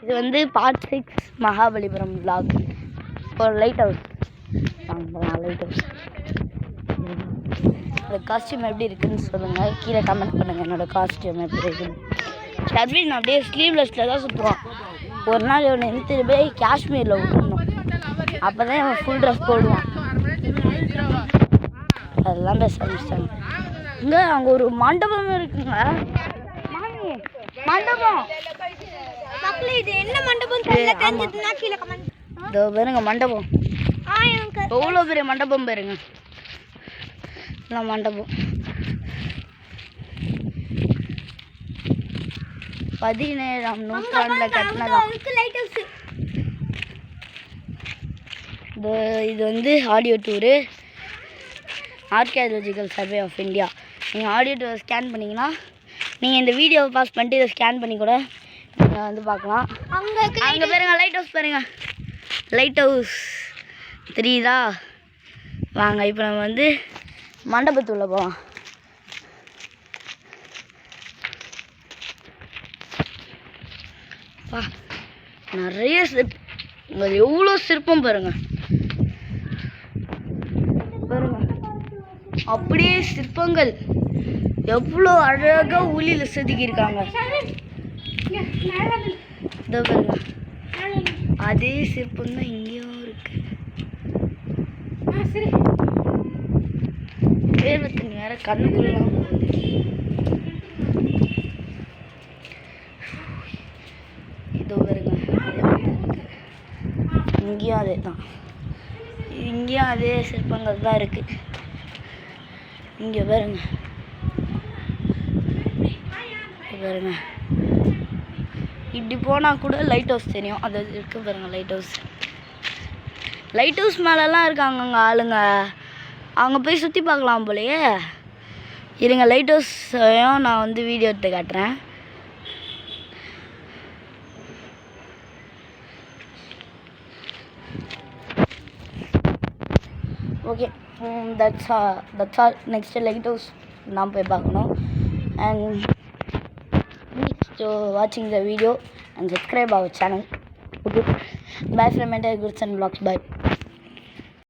இது வந்து part 6 Mahabalipuram vlog. ஒரு லைட் ஹவுஸ். Light house. என்னோடய காஸ்டியூம் எப்படி இருக்குதுன்னு சொல்லுங்கள், கீழே கமெண்ட் பண்ணுங்கள். என்னோடய காஸ்டியூம் எப்படி இருக்குன்னு. ஷர்வின் அப்படியே ஸ்லீவ்லெஸ்ஸில் தான் சுற்றுவான். ஒரு நாள் இவனை எடுத்துகிட்டு போய் காஷ்மீரில் விட்டுருணும், அப்போ தான் இவன் ஃபுல் ட்ரெஸ் போடுவான். அதெல்லாம் பேச ஆரம்பிச்சிட்டாங்க. இங்கே அங்கே ஒரு மண்டபம் இருக்குங்க. மண்டபம் இது என்ன மண்டபம் இதோ பாருங்க மண்டபம். எவ்வளோ பெரிய மண்டபம் பாருங்க. மண்டபம் 17ஆம் நூற்றாண்டில் கட்டினதான். இது வந்து audio tour, archaeological survey of India. நீங்கள் ஆடியோ டூர் ஸ்கேன் பண்ணிங்கன்னா, நீங்கள் இந்த வீடியோவை பாஸ் பண்ணிட்டு இதை ஸ்கேன் பண்ணி கூட நீங்கள் வந்து பார்க்கலாம். அங்கே பாருங்க லைட் ஹவுஸ் பாருங்க. லைட் ஹவுஸ் தெரியுதா? வாங்க இப்போ நம்ம வந்து மண்டபத்துள்ள போகலாம். நிறைய சிற்பம், எவ்வளோ சிற்பம் பாருங்க. பாருங்க அப்படியே சிற்பங்கள் எவ்வளோ அழகாக உளியில் செதுக்கியிருக்காங்க. இதோ பாருங்க, அதே சிற்பம் தான் இங்கேயும் இருக்கு. வேர்வத்தண்ணி வேற கண்ணுக்குள்ளலாம். இதோ பாருங்க, இங்கேயும் அதே தான். இங்கேயும் அதே சிற்பங்கள் தான் இருக்கு. இங்கே பாருங்க, பாருங்க இப்படி போனால் கூட லைட் ஹவுஸ் தெரியும். அது இருக்கு பாருங்க லைட் ஹவுஸ். லைட் ஹவுஸ் மேலெலாம் இருக்காங்கங்க ஆளுங்க. அவங்க போய் சுற்றி பார்க்கலாம் போலையே. இருங்க லைட் ஹவுஸையும் நான் வந்து வீடியோ எடுத்து காட்டுறேன். Okay, that's all. Next light house நான் போய் பார்க்கணும். And so watching the video and subscribe our channel. Okay, bye from Mental Goods and Vlogs. Bye.